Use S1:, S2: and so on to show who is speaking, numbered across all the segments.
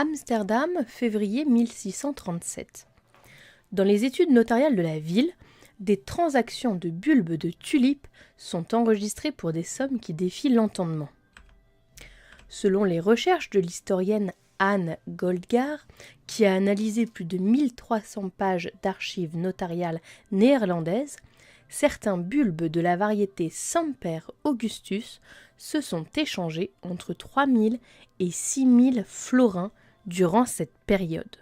S1: Amsterdam, février 1637. Dans les études notariales de la ville, des transactions de bulbes de tulipes sont enregistrées pour des sommes qui défient l'entendement. Selon les recherches de l'historienne Anne Goldgar, qui a analysé plus de 1300 pages d'archives notariales néerlandaises, certains bulbes de la variété Semper Augustus se sont échangés entre 3000 et 6000 florins durant cette période.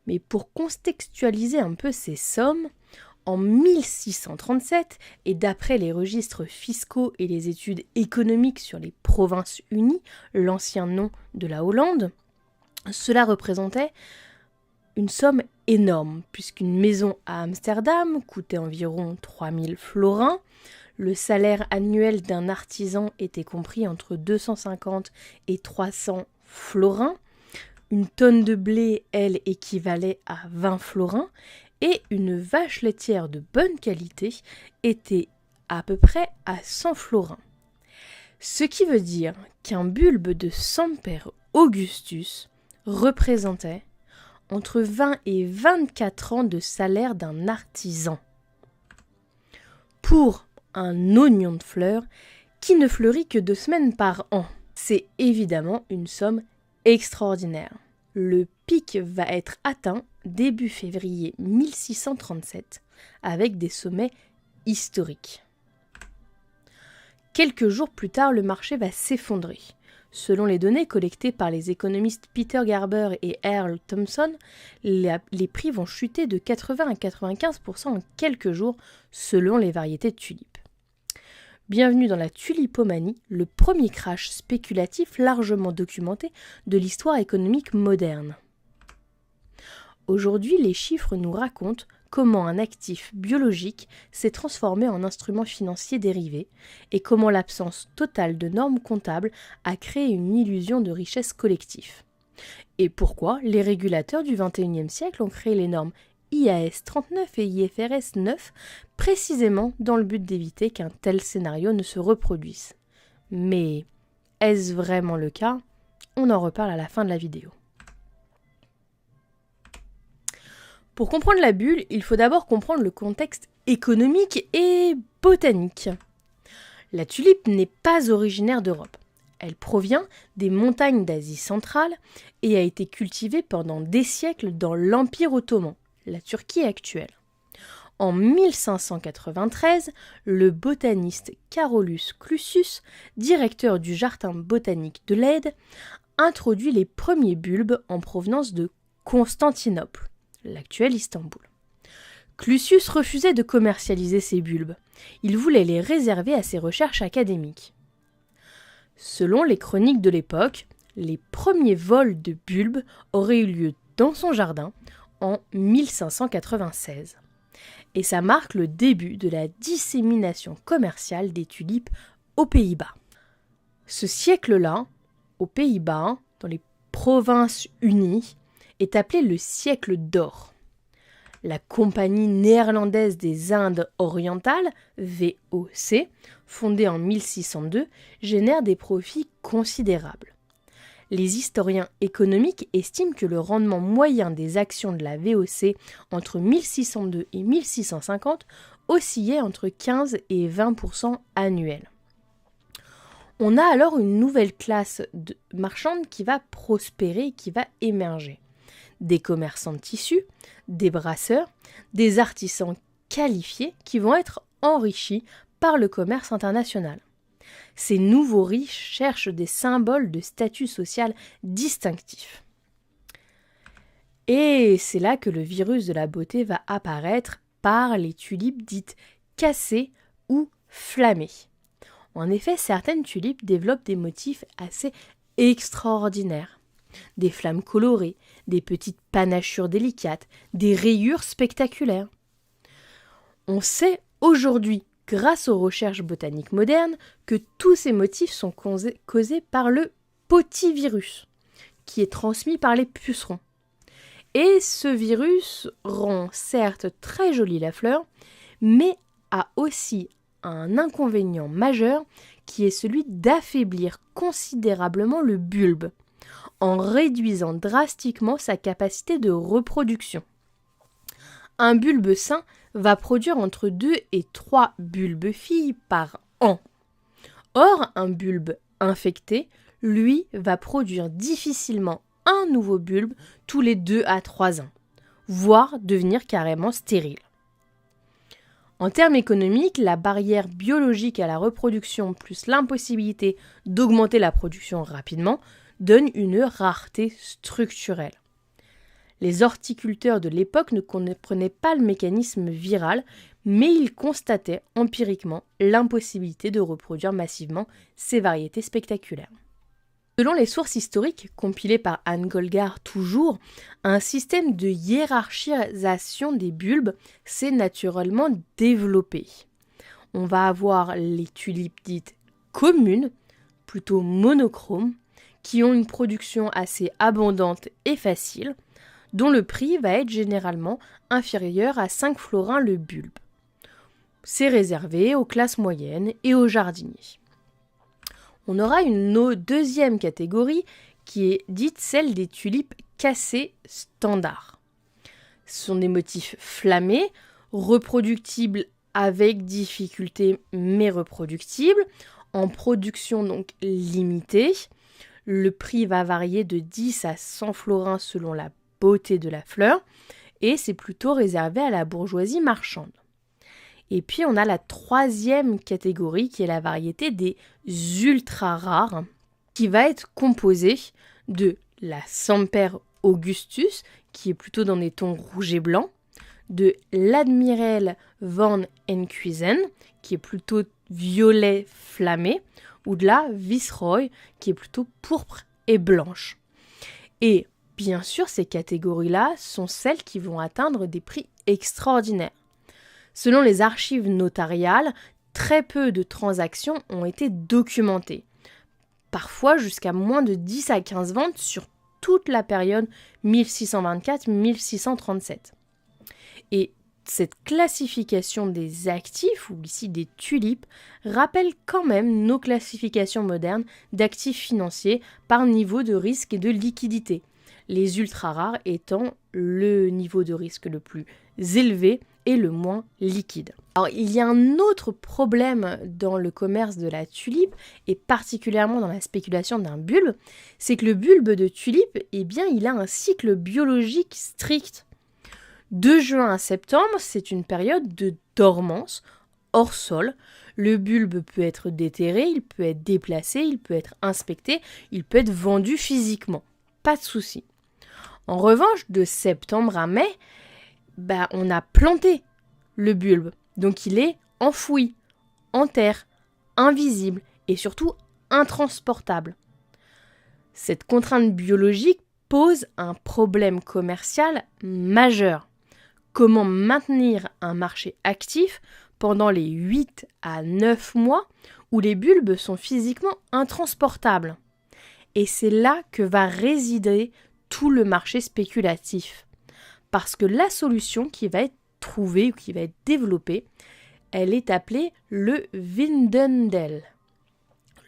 S1: Mais pour contextualiser un peu ces sommes, en 1637, et d'après les registres fiscaux et les études économiques sur les Provinces-Unies, l'ancien nom de la Hollande, cela représentait une somme énorme, puisqu'une maison à Amsterdam coûtait environ 3000 florins, le salaire annuel d'un artisan était compris entre 250 et 300 florins, une tonne de blé, elle, équivalait à 20 florins, et une vache laitière de bonne qualité était à peu près à 100 florins. Ce qui veut dire qu'un bulbe de Semper Augustus représentait entre 20 et 24 ans de salaire d'un artisan pour un oignon de fleurs qui ne fleurit que 2 semaines par an. C'est évidemment une somme extraordinaire. Le pic va être atteint début février 1637 avec des sommets historiques. Quelques jours plus tard, le marché va s'effondrer. Selon les données collectées par les économistes Peter Garber et Earl Thompson, les prix vont chuter de 80 à 95% en quelques jours selon les variétés de tulipes. Bienvenue dans la tulipomanie, le premier crash spéculatif largement documenté de l'histoire économique moderne. Aujourd'hui, les chiffres nous racontent comment un actif biologique s'est transformé en instrument financier dérivé et comment l'absence totale de normes comptables a créé une illusion de richesse collective. Et pourquoi les régulateurs du XXIe siècle ont créé les normes IAS 39 et IFRS 9 précisément dans le but d'éviter qu'un tel scénario ne se reproduise. Mais est-ce vraiment le cas ? On en reparle à la fin de la vidéo. Pour comprendre la bulle, il faut d'abord comprendre le contexte économique et botanique. La tulipe n'est pas originaire d'Europe. Elle provient des montagnes d'Asie centrale et a été cultivée pendant des siècles dans l'Empire ottoman, la Turquie actuelle. En 1593, le botaniste Carolus Clusius, directeur du jardin botanique de Leyde, introduit les premiers bulbes en provenance de Constantinople, l'actuel Istanbul. Clusius refusait de commercialiser ces bulbes. Il voulait les réserver à ses recherches académiques. Selon les chroniques de l'époque, les premiers vols de bulbes auraient eu lieu dans son jardin en 1596. Et ça marque le début de la dissémination commerciale des tulipes aux Pays-Bas. Ce siècle-là, aux Pays-Bas, dans les Provinces-Unies, est appelé le siècle d'or. La Compagnie néerlandaise des Indes orientales, VOC, fondée en 1602, génère des profits considérables. Les historiens économiques estiment que le rendement moyen des actions de la VOC entre 1602 et 1650 oscillait entre 15 et 20% annuels. On a alors une nouvelle classe marchande qui va prospérer, qui va émerger. Des commerçants de tissus, des brasseurs, des artisans qualifiés qui vont être enrichis par le commerce international. Ces nouveaux riches cherchent des symboles de statut social distinctifs. Et c'est là que le virus de la beauté va apparaître par les tulipes dites cassées ou flammées. En effet, certaines tulipes développent des motifs assez extraordinaires. Des flammes colorées, des petites panachures délicates, des rayures spectaculaires. On sait aujourd'hui, grâce aux recherches botaniques modernes, que tous ces motifs sont causés par le potivirus, qui est transmis par les pucerons. Et ce virus rend certes très jolie la fleur, mais a aussi un inconvénient majeur qui est celui d'affaiblir considérablement le bulbe. en réduisant drastiquement sa capacité de reproduction. Un bulbe sain va produire entre 2 et 3 bulbes filles par an. Or, un bulbe infecté, lui, va produire difficilement un nouveau bulbe tous les 2 à 3 ans, voire devenir carrément stérile. En termes économiques, la barrière biologique à la reproduction plus l'impossibilité d'augmenter la production rapidement donne une rareté structurelle. Les horticulteurs de l'époque ne comprenaient pas le mécanisme viral, mais ils constataient empiriquement l'impossibilité de reproduire massivement ces variétés spectaculaires. Selon les sources historiques, compilées par Anne Golgar toujours, un système de hiérarchisation des bulbes s'est naturellement développé. On va avoir les tulipes dites communes, plutôt monochromes, qui ont une production assez abondante et facile, dont le prix va être généralement inférieur à 5 florins le bulbe. C'est réservé aux classes moyennes et aux jardiniers. On aura une deuxième catégorie qui est dite celle des tulipes cassées standards. Ce sont des motifs flammés, reproductibles avec difficulté mais reproductibles, en production donc limitée. Le prix va varier de 10 à 100 florins selon la beauté de la fleur et c'est plutôt réservé à la bourgeoisie marchande. Et puis on a la troisième catégorie qui est la variété des ultra rares qui va être composée de la Semper Augustus qui est plutôt dans des tons rouge et blanc, de l'Admiral van Enkhuizen qui est plutôt violet flammé ou de la Viceroy qui est plutôt pourpre et blanche. Et bien sûr, ces catégories-là sont celles qui vont atteindre des prix extraordinaires. Selon les archives notariales, très peu de transactions ont été documentées, parfois jusqu'à moins de 10 à 15 ventes sur toute la période 1624-1637. Et cette classification des actifs, ou ici des tulipes, rappelle quand même nos classifications modernes d'actifs financiers par niveau de risque et de liquidité, les ultra rares étant le niveau de risque le plus élevé et le moins liquide. Alors, il y a un autre problème dans le commerce de la tulipe, et particulièrement dans la spéculation d'un bulbe, c'est que le bulbe de tulipe, il a un cycle biologique strict. De juin à septembre, c'est une période de dormance, hors sol. Le bulbe peut être déterré, il peut être déplacé, il peut être inspecté, il peut être vendu physiquement. Pas de souci. En revanche, de septembre à mai, on a planté le bulbe. Donc il est enfoui, en terre, invisible et surtout intransportable. Cette contrainte biologique pose un problème commercial majeur. Comment maintenir un marché actif pendant les 8 à 9 mois où les bulbes sont physiquement intransportables? Et c'est là que va résider tout le marché spéculatif. Parce que la solution qui va être trouvée ou qui va être développée, elle est appelée le Windendel.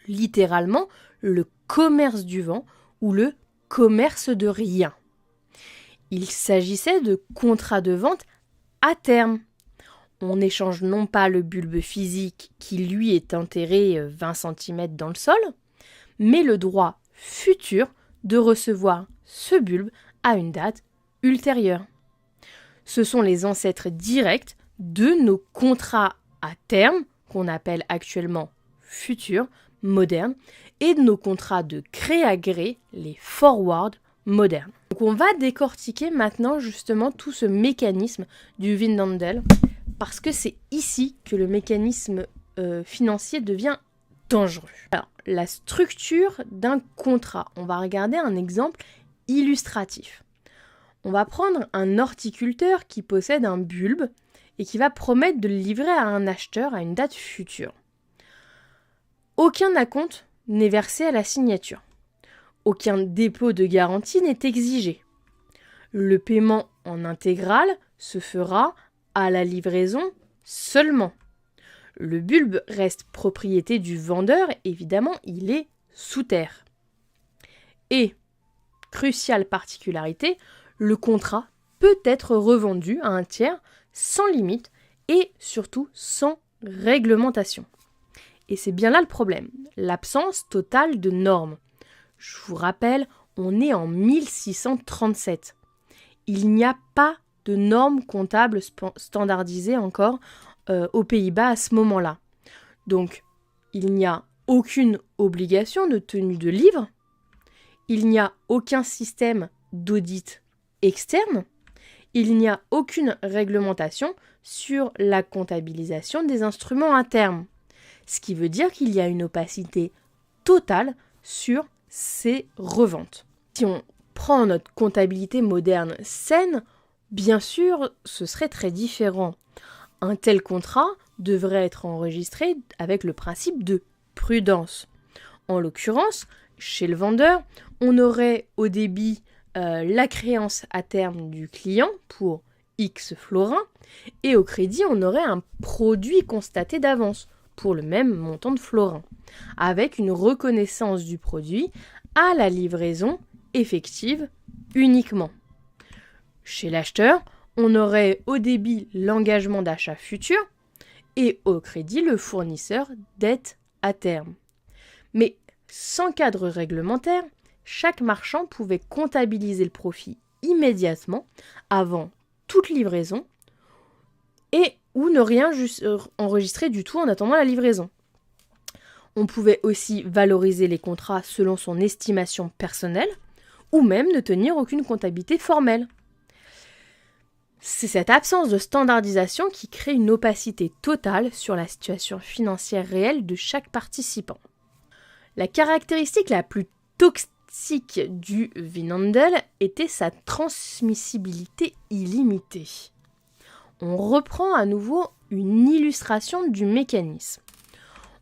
S1: Littéralement, le commerce du vent ou le commerce de rien. Il s'agissait de contrats de vente à terme. On échange non pas le bulbe physique qui lui est enterré 20 cm dans le sol, mais le droit futur de recevoir ce bulbe à une date ultérieure. Ce sont les ancêtres directs de nos contrats à terme, qu'on appelle actuellement futurs, modernes, et de nos contrats de gré à gré, les forward modernes. Donc on va décortiquer maintenant justement tout ce mécanisme du Windendel, parce que c'est ici que le mécanisme financier devient dangereux. Alors, la structure d'un contrat. On va regarder un exemple illustratif. On va prendre un horticulteur qui possède un bulbe et qui va promettre de le livrer à un acheteur à une date future. Aucun acompte n'est versé à la signature. Aucun dépôt de garantie n'est exigé. Le paiement en intégrale se fera à la livraison seulement. Le bulbe reste propriété du vendeur, évidemment, il est sous terre. Et Cruciale particularité, le contrat peut être revendu à un tiers sans limite et surtout sans réglementation. Et c'est bien là le problème, l'absence totale de normes. Je vous rappelle, on est en 1637. Il n'y a pas de normes comptables standardisées encore aux Pays-Bas à ce moment-là. Donc, il n'y a aucune obligation de tenue de livre, il n'y a aucun système d'audit externe, il n'y a aucune réglementation sur la comptabilisation des instruments à terme. Ce qui veut dire qu'il y a une opacité totale sur ces reventes. Si on prend notre comptabilité moderne saine, bien sûr, ce serait très différent. Un tel contrat devrait être enregistré avec le principe de prudence. En l'occurrence, chez le vendeur, on aurait au débit la créance à terme du client pour X florins et au crédit, on aurait un produit constaté d'avance pour le même montant de florins, avec une reconnaissance du produit à la livraison effective uniquement. Chez l'acheteur, on aurait au débit l'engagement d'achat futur et au crédit le fournisseur dette à terme. Mais sans cadre réglementaire, chaque marchand pouvait comptabiliser le profit immédiatement avant toute livraison et ou ne rien enregistrer du tout en attendant la livraison. On pouvait aussi valoriser les contrats selon son estimation personnelle ou même ne tenir aucune comptabilité formelle. C'est cette absence de standardisation qui crée une opacité totale sur la situation financière réelle de chaque participant. La caractéristique la plus toxique du Vinhandel était sa transmissibilité illimitée. On reprend à nouveau une illustration du mécanisme.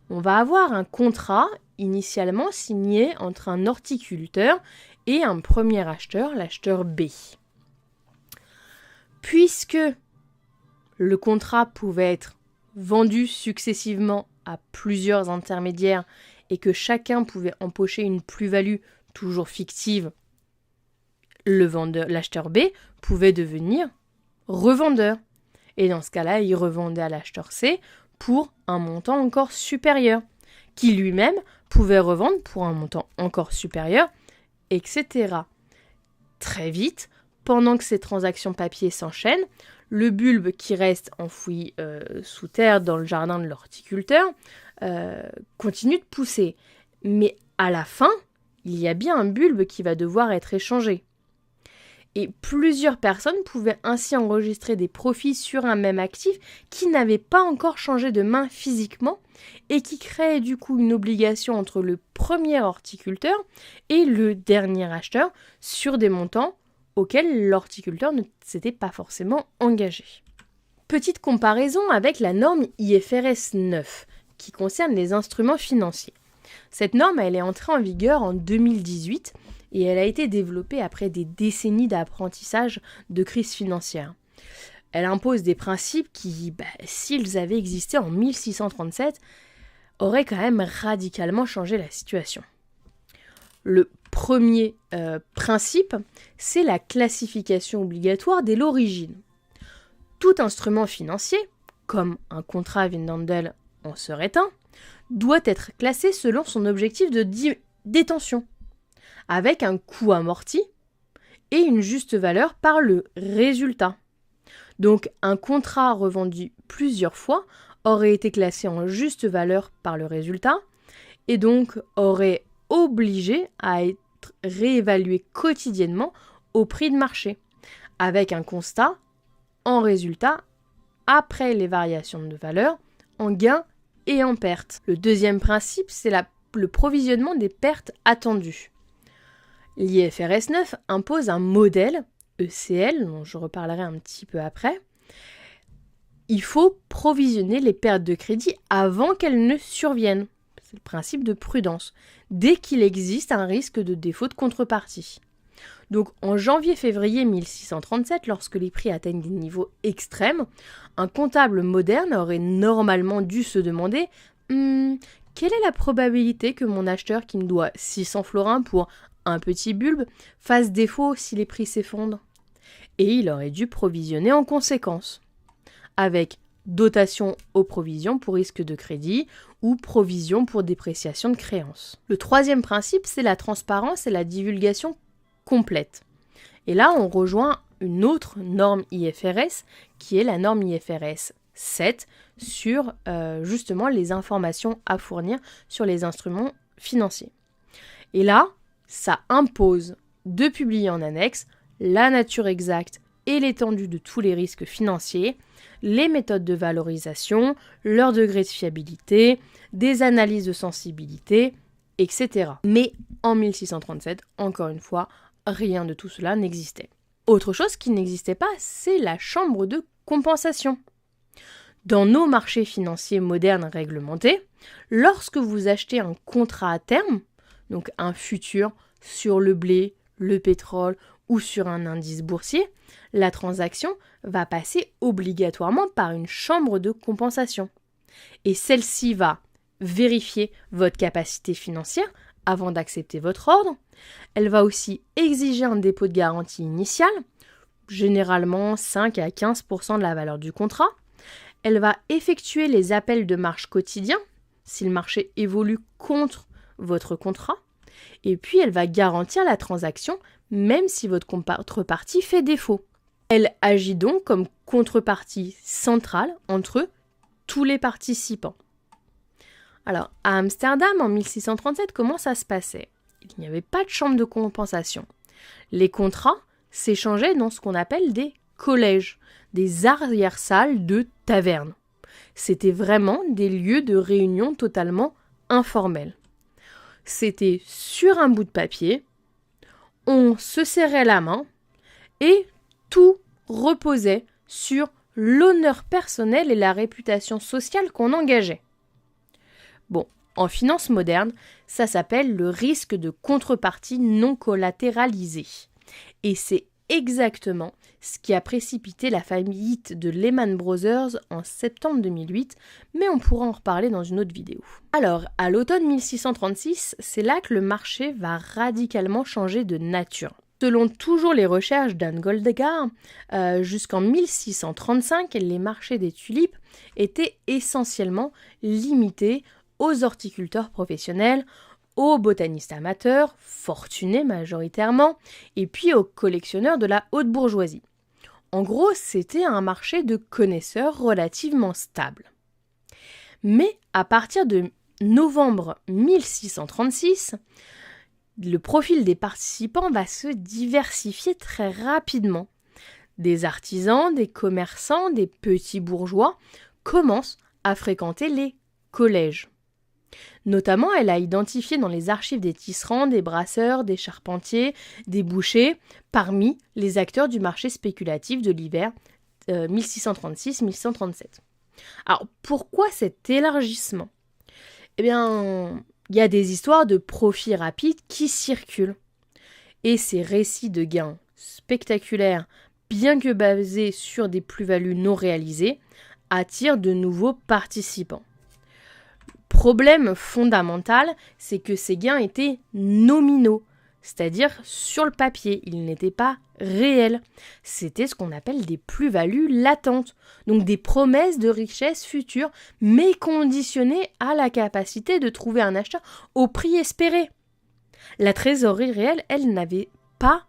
S1: On va avoir un contrat initialement signé entre un horticulteur et un premier acheteur, l'acheteur B. Puisque le contrat pouvait être vendu successivement à plusieurs intermédiaires et que chacun pouvait empocher une plus-value toujours fictive, l'acheteur B pouvait devenir revendeur. Et dans ce cas-là, il revendait à l'acheteur C pour un montant encore supérieur, qui lui-même pouvait revendre pour un montant encore supérieur, etc. Très vite, pendant que ces transactions papier s'enchaînent, le bulbe qui reste enfoui sous terre dans le jardin de l'horticulteur continue de pousser. Mais à la fin, il y a bien un bulbe qui va devoir être échangé. Et plusieurs personnes pouvaient ainsi enregistrer des profits sur un même actif qui n'avait pas encore changé de main physiquement et qui créait du coup une obligation entre le premier horticulteur et le dernier acheteur sur des montants auxquels l'horticulteur ne s'était pas forcément engagé. Petite comparaison avec la norme IFRS 9 qui concerne les instruments financiers. Cette norme, elle est entrée en vigueur en 2018 et elle a été développée après des décennies d'apprentissage de crise financière. Elle impose des principes qui, s'ils avaient existé en 1637, auraient quand même radicalement changé la situation. Le premier principe, c'est la classification obligatoire dès l'origine. Tout instrument financier, comme un contrat Vinhandel en serait un, doit être classé selon son objectif de détention, avec un coût amorti et une juste valeur par le résultat. Donc un contrat revendu plusieurs fois aurait été classé en juste valeur par le résultat et donc aurait obligé à être réévalué quotidiennement au prix de marché, avec un constat en résultat après les variations de valeur en gains et en pertes. Le deuxième principe, c'est le provisionnement des pertes attendues. L'IFRS 9 impose un modèle ECL, dont je reparlerai un petit peu après. Il faut provisionner les pertes de crédit avant qu'elles ne surviennent. C'est le principe de prudence, dès qu'il existe un risque de défaut de contrepartie. Donc en janvier-février 1637, lorsque les prix atteignent des niveaux extrêmes, un comptable moderne aurait normalement dû se demander quelle est la probabilité que mon acheteur qui me doit 600 florins pour un petit bulbe, fasse défaut si les prix s'effondrent. Et il aurait dû provisionner en conséquence, avec dotation aux provisions pour risque de crédit ou provision pour dépréciation de créances. Le troisième principe, c'est la transparence et la divulgation complète. Et là, on rejoint une autre norme IFRS, qui est la norme IFRS 7, sur justement les informations à fournir sur les instruments financiers. Et là, ça impose de publier en annexe la nature exacte et l'étendue de tous les risques financiers, les méthodes de valorisation, leur degré de fiabilité, des analyses de sensibilité, etc. Mais en 1637, encore une fois, rien de tout cela n'existait. Autre chose qui n'existait pas, c'est la chambre de compensation. Dans nos marchés financiers modernes réglementés, lorsque vous achetez un contrat à terme, donc un futur sur le blé, le pétrole ou sur un indice boursier, la transaction va passer obligatoirement par une chambre de compensation. Et celle-ci va vérifier votre capacité financière avant d'accepter votre ordre. Elle va aussi exiger un dépôt de garantie initiale, généralement 5 à 15% de la valeur du contrat. Elle va effectuer les appels de marge quotidiens si le marché évolue contre votre contrat. Et puis elle va garantir la transaction même si votre contrepartie fait défaut. Elle agit donc comme contrepartie centrale entre tous les participants. Alors, à Amsterdam, en 1637, comment ça se passait ? Il n'y avait pas de chambre de compensation. Les contrats s'échangeaient dans ce qu'on appelle des collèges, des arrière-salles de tavernes. C'était vraiment des lieux de réunion totalement informels. C'était sur un bout de papier, on se serrait la main et tout reposait sur l'honneur personnel et la réputation sociale qu'on engageait. Bon, en finance moderne, ça s'appelle le risque de contrepartie non collatéralisée. Et c'est exactement ce qui a précipité la faillite de Lehman Brothers en septembre 2008, mais on pourra en reparler dans une autre vidéo. Alors, à l'automne 1636, c'est là que le marché va radicalement changer de nature. Selon toujours les recherches d'Anne Goldgar, jusqu'en 1635, les marchés des tulipes étaient essentiellement limités aux horticulteurs professionnels, aux botanistes amateurs, fortunés majoritairement, et puis aux collectionneurs de la haute bourgeoisie. En gros, c'était un marché de connaisseurs relativement stable. Mais à partir de novembre 1636, le profil des participants va se diversifier très rapidement. Des artisans, des commerçants, des petits bourgeois commencent à fréquenter les collèges. Notamment, elle a identifié dans les archives des tisserands, des brasseurs, des charpentiers, des bouchers, parmi les acteurs du marché spéculatif de l'hiver 1636-1637. Alors, pourquoi cet élargissement ? Eh bien, il y a des histoires de profits rapides qui circulent. Et ces récits de gains spectaculaires, bien que basés sur des plus-values non réalisées, attirent de nouveaux participants. Problème fondamental, c'est que ces gains étaient nominaux, c'est-à-dire sur le papier, ils n'étaient pas réels. C'était ce qu'on appelle des plus-values latentes, donc des promesses de richesse future, mais conditionnées à la capacité de trouver un acheteur au prix espéré. La trésorerie réelle, elle, n'avait pas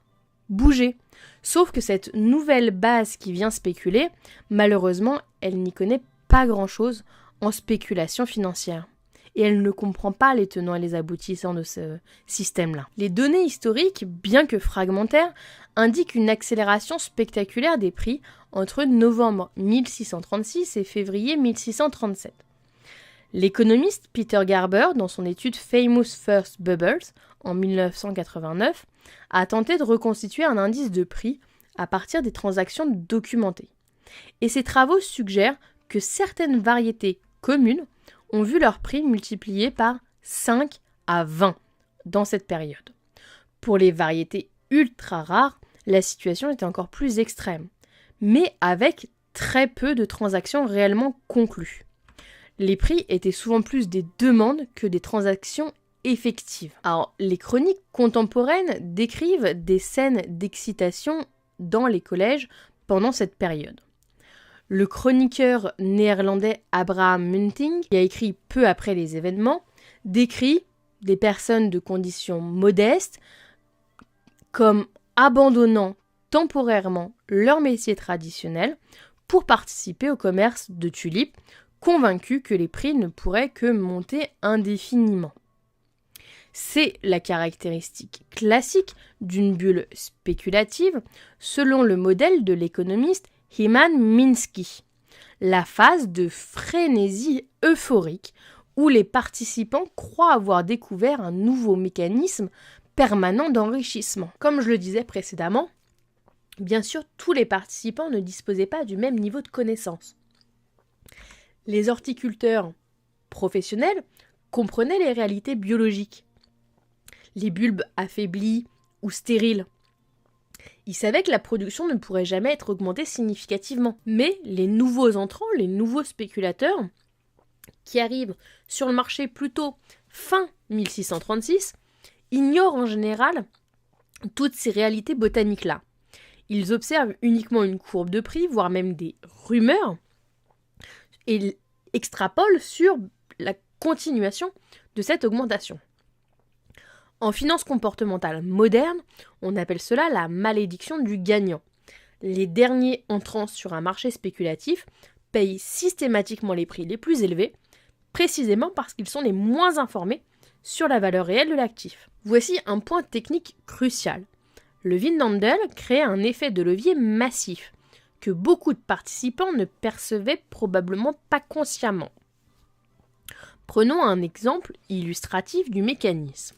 S1: bougé. Sauf que cette nouvelle base qui vient spéculer, malheureusement, elle n'y connaît pas grand-chose en spéculation financière. Et elle ne comprend pas les tenants et les aboutissants de ce système-là. Les données historiques, bien que fragmentaires, indiquent une accélération spectaculaire des prix entre novembre 1636 et février 1637. L'économiste Peter Garber, dans son étude Famous First Bubbles, en 1989, a tenté de reconstituer un indice de prix à partir des transactions documentées. Et ses travaux suggèrent que certaines variétés communes ont vu leur prix multiplié par 5 à 20 dans cette période. Pour les variétés ultra rares, la situation était encore plus extrême, mais avec très peu de transactions réellement conclues. Les prix étaient souvent plus des demandes que des transactions effective. Alors, les chroniques contemporaines décrivent des scènes d'excitation dans les collèges pendant cette période. Le chroniqueur néerlandais Abraham Munting, qui a écrit peu après les événements, décrit des personnes de conditions modestes comme abandonnant temporairement leur métier traditionnel pour participer au commerce de tulipes, convaincus que les prix ne pourraient que monter indéfiniment. C'est la caractéristique classique d'une bulle spéculative selon le modèle de l'économiste Hyman Minsky, la phase de frénésie euphorique où les participants croient avoir découvert un nouveau mécanisme permanent d'enrichissement. Comme je le disais précédemment, bien sûr, tous les participants ne disposaient pas du même niveau de connaissance. Les horticulteurs professionnels comprenaient les réalités biologiques, les bulbes affaiblis ou stériles. Ils savaient que la production ne pourrait jamais être augmentée significativement. Mais les nouveaux entrants, les nouveaux spéculateurs, qui arrivent sur le marché plutôt fin 1636, ignorent en général toutes ces réalités botaniques-là. Ils observent uniquement une courbe de prix, voire même des rumeurs, et extrapolent sur la continuation de cette augmentation. En finance comportementale moderne, on appelle cela la malédiction du gagnant. Les derniers entrants sur un marché spéculatif payent systématiquement les prix les plus élevés, précisément parce qu'ils sont les moins informés sur la valeur réelle de l'actif. Voici un point technique crucial. Le Windhandel crée un effet de levier massif, que beaucoup de participants ne percevaient probablement pas consciemment. Prenons un exemple illustratif du mécanisme.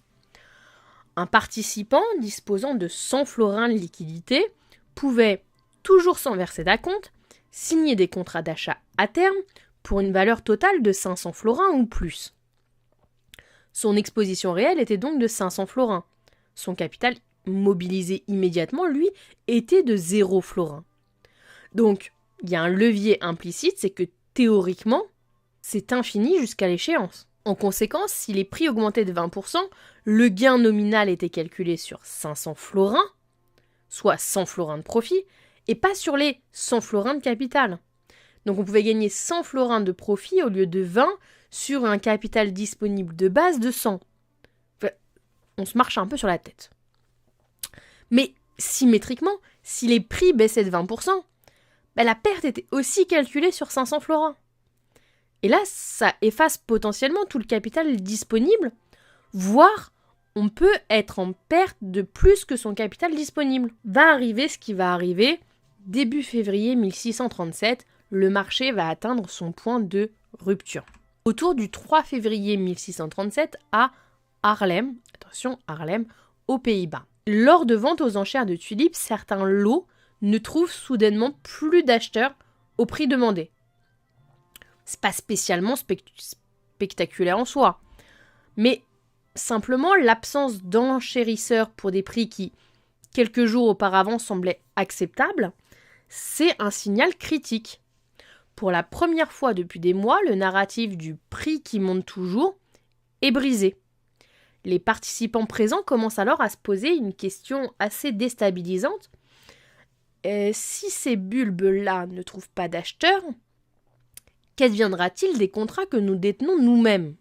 S1: Un participant disposant de 100 florins de liquidité pouvait, toujours sans verser d'acompte, signer des contrats d'achat à terme pour une valeur totale de 500 florins ou plus. Son exposition réelle était donc de 500 florins. Son capital mobilisé immédiatement, lui, était de 0 florins. Donc, il y a un levier implicite, c'est que théoriquement, c'est infini jusqu'à l'échéance. En conséquence, si les prix augmentaient de 20%, le gain nominal était calculé sur 500 florins, soit 100 florins de profit, et pas sur les 100 florins de capital. Donc on pouvait gagner 100 florins de profit au lieu de 20 sur un capital disponible de base de 100. Enfin, on se marche un peu sur la tête. Mais symétriquement, si les prix baissaient de 20%, la perte était aussi calculée sur 500 florins. Et là, ça efface potentiellement tout le capital disponible, voire on peut être en perte de plus que son capital disponible. Va arriver ce qui va arriver. Début février 1637, le marché va atteindre son point de rupture. Autour du 3 février 1637 à Haarlem, attention Haarlem, aux Pays-Bas. Lors de ventes aux enchères de tulipes, certains lots ne trouvent soudainement plus d'acheteurs au prix demandé. C'est pas spécialement spectaculaire en soi, mais simplement l'absence d'enchérisseurs pour des prix qui, quelques jours auparavant, semblaient acceptables, c'est un signal critique. Pour la première fois depuis des mois, le narratif du prix qui monte toujours est brisé. Les participants présents commencent alors à se poser une question assez déstabilisante. Si ces bulbes-là ne trouvent pas d'acheteurs, qu'adviendra-t-il des contrats que nous détenons nous-mêmes ?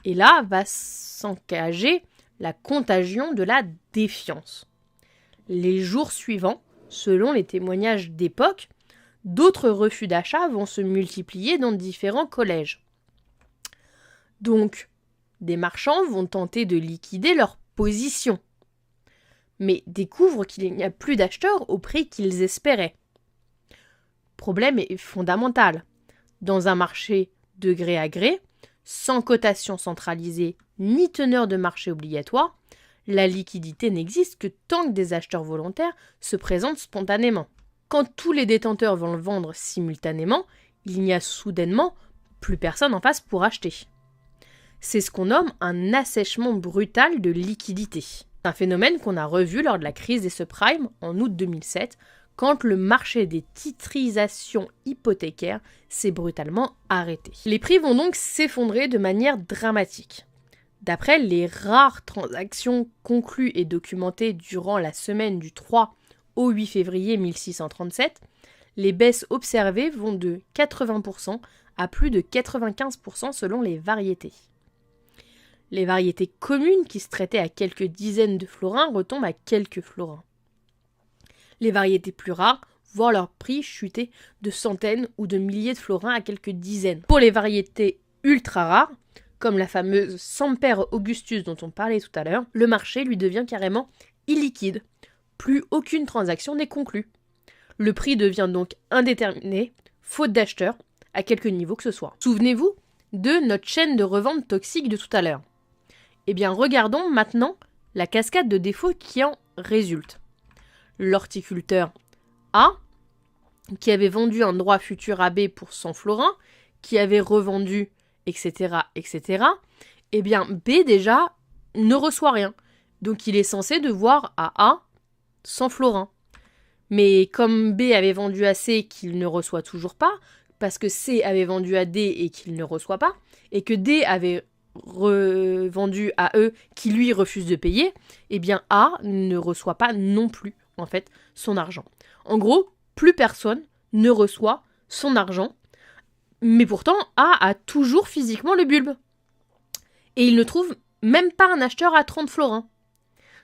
S1: Et là va s'engager la contagion de la défiance. Les jours suivants, selon les témoignages d'époque, d'autres refus d'achat vont se multiplier dans différents collèges. Donc, des marchands vont tenter de liquider leur position, mais découvrent qu'il n'y a plus d'acheteurs au prix qu'ils espéraient. Problème est fondamental. Dans un marché de gré à gré, sans cotation centralisée ni teneur de marché obligatoire, la liquidité n'existe que tant que des acheteurs volontaires se présentent spontanément. Quand tous les détenteurs vont le vendre simultanément, il n'y a soudainement plus personne en face pour acheter. C'est ce qu'on nomme un assèchement brutal de liquidité. C'est un phénomène qu'on a revu lors de la crise des subprimes en août 2007, quand le marché des titrisations hypothécaires s'est brutalement arrêté. Les prix vont donc s'effondrer de manière dramatique. D'après les rares transactions conclues et documentées durant la semaine du 3 au 8 février 1637, les baisses observées vont de 80% à plus de 95% selon les variétés. Les variétés communes qui se traitaient à quelques dizaines de florins retombent à quelques florins. Les variétés plus rares voient leur prix chuter de centaines ou de milliers de florins à quelques dizaines. Pour les variétés ultra rares, comme la fameuse Semper Augustus dont on parlait tout à l'heure, le marché lui devient carrément illiquide. Plus aucune transaction n'est conclue. Le prix devient donc indéterminé, faute d'acheteurs, à quelque niveau que ce soit. Souvenez-vous de notre chaîne de revente toxique de tout à l'heure. Eh bien, regardons maintenant la cascade de défauts qui en résulte. L'horticulteur A, qui avait vendu un droit futur à B pour 100 florins, qui avait revendu, etc., etc., eh bien, B, déjà, ne reçoit rien. Donc, il est censé devoir à A 100 florins. Mais comme B avait vendu à C qu'il ne reçoit toujours pas, parce que C avait vendu à D et qu'il ne reçoit pas, et que D avait revendu à E qui lui refuse de payer, eh bien A ne reçoit pas non plus en fait son argent. En gros, plus personne ne reçoit son argent, mais pourtant A a toujours physiquement le bulbe. Et il ne trouve même pas un acheteur à 30 florins.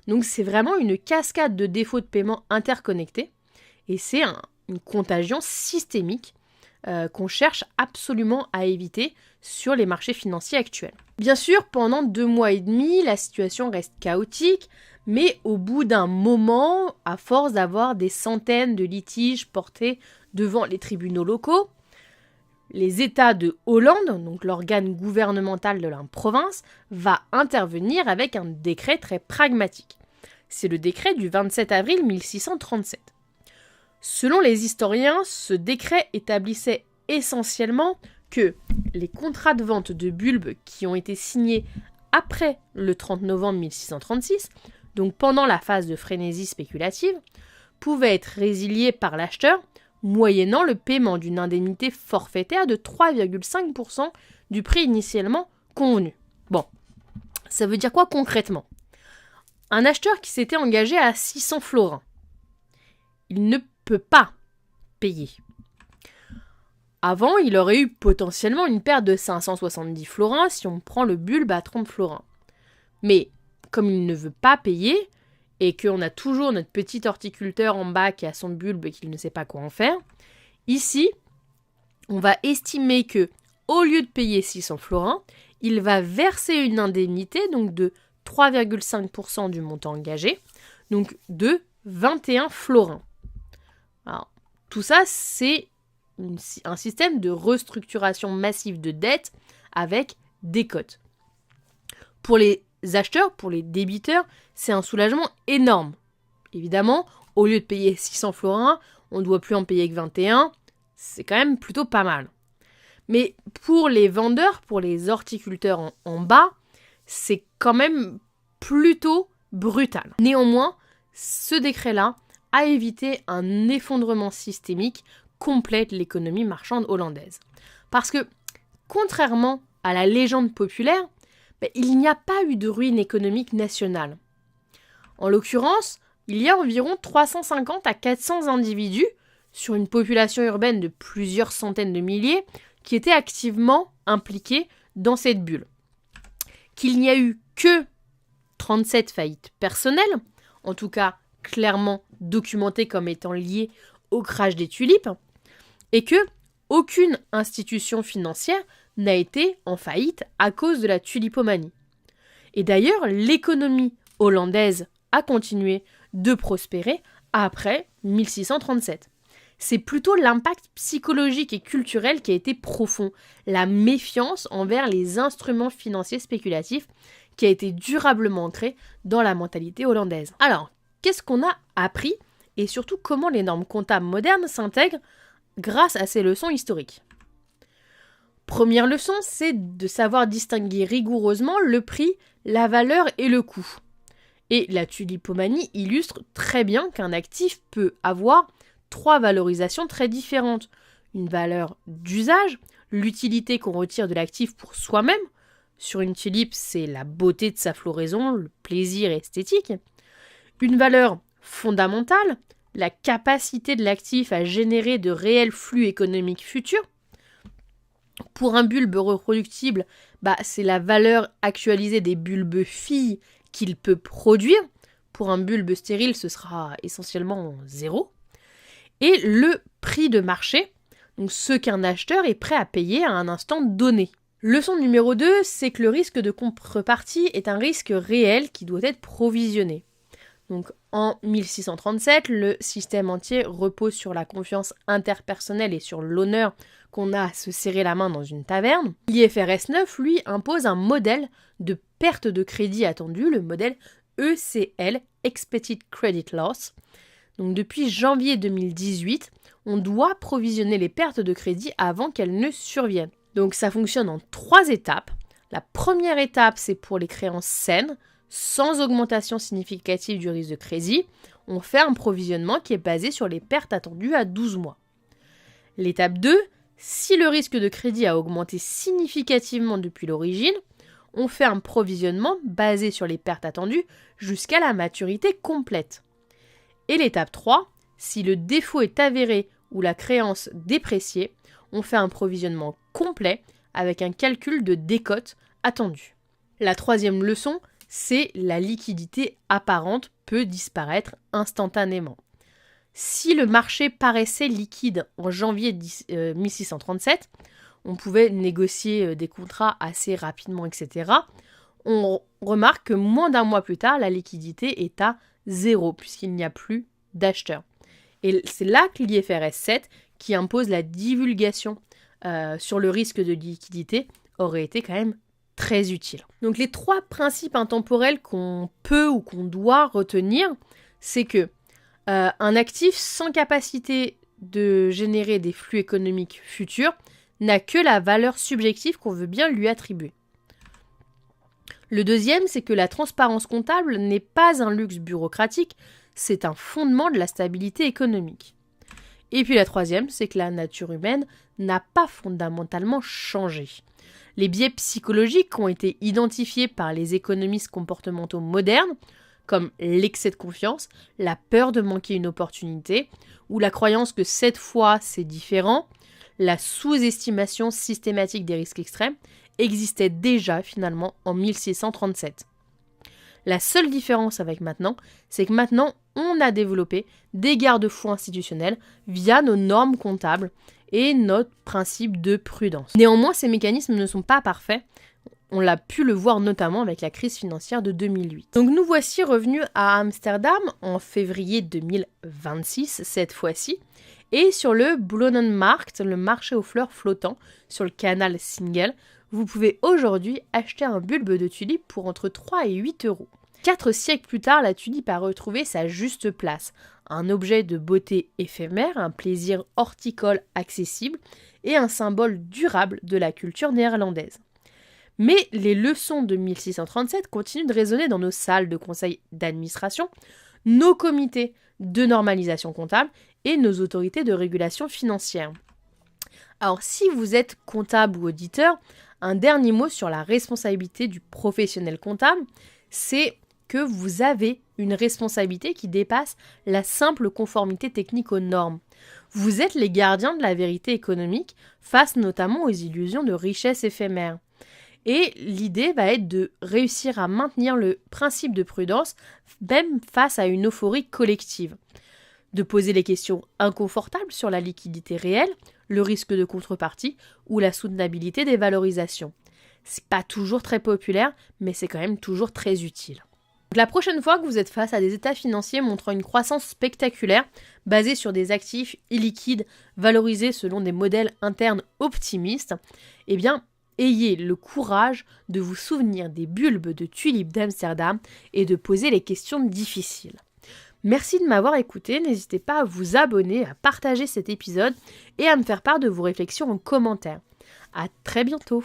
S1: Donc c'est vraiment une cascade de défauts de paiement interconnectés, et c'est une contagion systémique qu'on cherche absolument à éviter sur les marchés financiers actuels. Bien sûr, pendant 2 mois et demi, la situation reste chaotique, mais au bout d'un moment, à force d'avoir des centaines de litiges portés devant les tribunaux locaux, les États de Hollande, donc l'organe gouvernemental de la province, va intervenir avec un décret très pragmatique. C'est le décret du 27 avril 1637. Selon les historiens, ce décret établissait essentiellement que les contrats de vente de bulbes qui ont été signés après le 30 novembre 1636, donc pendant la phase de frénésie spéculative, pouvaient être résiliés par l'acheteur moyennant le paiement d'une indemnité forfaitaire de 3,5% du prix initialement convenu. Bon, ça veut dire quoi concrètement ? Un acheteur qui s'était engagé à 600 florins, il ne peut pas payer. Avant, il aurait eu potentiellement une perte de 570 florins si on prend le bulbe à 30 florins. Mais comme il ne veut pas payer, et qu'on a toujours notre petit horticulteur en bas qui a son bulbe et qu'il ne sait pas quoi en faire, ici, on va estimer que, au lieu de payer 600 florins, il va verser une indemnité donc de 3,5% du montant engagé, donc de 21 florins. Alors, tout ça, c'est un système de restructuration massive de dettes avec des cotes. Pour les acheteurs, pour les débiteurs, c'est un soulagement énorme. Évidemment, au lieu de payer 600 florins, on ne doit plus en payer que 21. C'est quand même plutôt pas mal. Mais pour les vendeurs, pour les horticulteurs en bas, c'est quand même plutôt brutal. Néanmoins, ce décret-là a évité un effondrement systémique complet de l'économie marchande hollandaise. Parce que, contrairement à la légende populaire, il n'y a pas eu de ruine économique nationale. En l'occurrence, il y a environ 350 à 400 individus, sur une population urbaine de plusieurs centaines de milliers, qui étaient activement impliqués dans cette bulle. Qu'il n'y a eu que 37 faillites personnelles, en tout cas clairement documentées comme étant liées au crash des tulipes, et que aucune institution financière n'a été en faillite à cause de la tulipomanie. Et d'ailleurs, l'économie hollandaise a continué de prospérer après 1637. C'est plutôt l'impact psychologique et culturel qui a été profond, la méfiance envers les instruments financiers spéculatifs qui a été durablement ancrée dans la mentalité hollandaise. Alors, qu'est-ce qu'on a appris et surtout comment les normes comptables modernes s'intègrent grâce à ces leçons historiques ? Première leçon, c'est de savoir distinguer rigoureusement le prix, la valeur et le coût. Et la tulipomanie illustre très bien qu'un actif peut avoir 3 valorisations très différentes. Une valeur d'usage, l'utilité qu'on retire de l'actif pour soi-même, sur une tulipe, c'est la beauté de sa floraison, le plaisir esthétique. Une valeur fondamentale, la capacité de l'actif à générer de réels flux économiques futurs. Pour un bulbe reproductible, c'est la valeur actualisée des bulbes filles qu'il peut produire. Pour un bulbe stérile, ce sera essentiellement 0. Et le prix de marché, donc ce qu'un acheteur est prêt à payer à un instant donné. Leçon numéro 2, c'est que le risque de contrepartie est un risque réel qui doit être provisionné. Donc en 1637, le système entier repose sur la confiance interpersonnelle et sur l'honneur qu'on a à se serrer la main dans une taverne. L'IFRS 9, lui, impose un modèle de perte de crédit attendu, le modèle ECL, Expected Credit Loss. Donc depuis janvier 2018, on doit provisionner les pertes de crédit avant qu'elles ne surviennent. Donc ça fonctionne en 3 étapes. La première étape, c'est pour les créances saines, sans augmentation significative du risque de crédit. On fait un provisionnement qui est basé sur les pertes attendues à 12 mois. L'étape 2, si le risque de crédit a augmenté significativement depuis l'origine, on fait un provisionnement basé sur les pertes attendues jusqu'à la maturité complète. Et l'étape 3, si le défaut est avéré ou la créance dépréciée, on fait un provisionnement complet avec un calcul de décote attendu. La troisième leçon, c'est la liquidité apparente peut disparaître instantanément. Si le marché paraissait liquide en janvier 1637, on pouvait négocier des contrats assez rapidement, etc. On remarque que moins d'un mois plus tard, la liquidité est à 0, puisqu'il n'y a plus d'acheteurs. Et c'est là que l'IFRS 7, qui impose la divulgation sur le risque de liquidité, aurait été quand même très utile. Donc les 3 principes intemporels qu'on peut ou qu'on doit retenir, c'est que un actif sans capacité de générer des flux économiques futurs n'a que la valeur subjective qu'on veut bien lui attribuer. Le deuxième, c'est que la transparence comptable n'est pas un luxe bureaucratique, c'est un fondement de la stabilité économique. Et puis la troisième, c'est que la nature humaine n'a pas fondamentalement changé. Les biais psychologiques ont été identifiés par les économistes comportementaux modernes, comme l'excès de confiance, la peur de manquer une opportunité, ou la croyance que cette fois c'est différent, la sous-estimation systématique des risques extrêmes, existait déjà finalement en 1637. La seule différence avec maintenant, c'est que maintenant, on a développé des garde-fous institutionnels via nos normes comptables et notre principe de prudence. Néanmoins, ces mécanismes ne sont pas parfaits. On l'a pu le voir notamment avec la crise financière de 2008. Donc nous voici revenus à Amsterdam en février 2026, cette fois-ci, et sur le Bloemenmarkt, le marché aux fleurs flottant sur le canal Singel, vous pouvez aujourd'hui acheter un bulbe de tulipe pour entre 3 et 8 euros. 4 siècles plus tard, la tulipe a retrouvé sa juste place, un objet de beauté éphémère, un plaisir horticole accessible et un symbole durable de la culture néerlandaise. Mais les leçons de 1637 continuent de résonner dans nos salles de conseil d'administration, nos comités de normalisation comptable et nos autorités de régulation financière. Alors si vous êtes comptable ou auditeur, un dernier mot sur la responsabilité du professionnel comptable, c'est que vous avez une responsabilité qui dépasse la simple conformité technique aux normes. Vous êtes les gardiens de la vérité économique face notamment aux illusions de richesse éphémère. Et l'idée va être de réussir à maintenir le principe de prudence même face à une euphorie collective. De poser les questions inconfortables sur la liquidité réelle, le risque de contrepartie ou la soutenabilité des valorisations. C'est pas toujours très populaire, mais c'est quand même toujours très utile. Donc la prochaine fois que vous êtes face à des états financiers montrant une croissance spectaculaire, basée sur des actifs illiquides valorisés selon des modèles internes optimistes, eh bien, ayez le courage de vous souvenir des bulbes de tulipes d'Amsterdam et de poser les questions difficiles. Merci de m'avoir écouté, n'hésitez pas à vous abonner, à partager cet épisode et à me faire part de vos réflexions en commentaire. À très bientôt.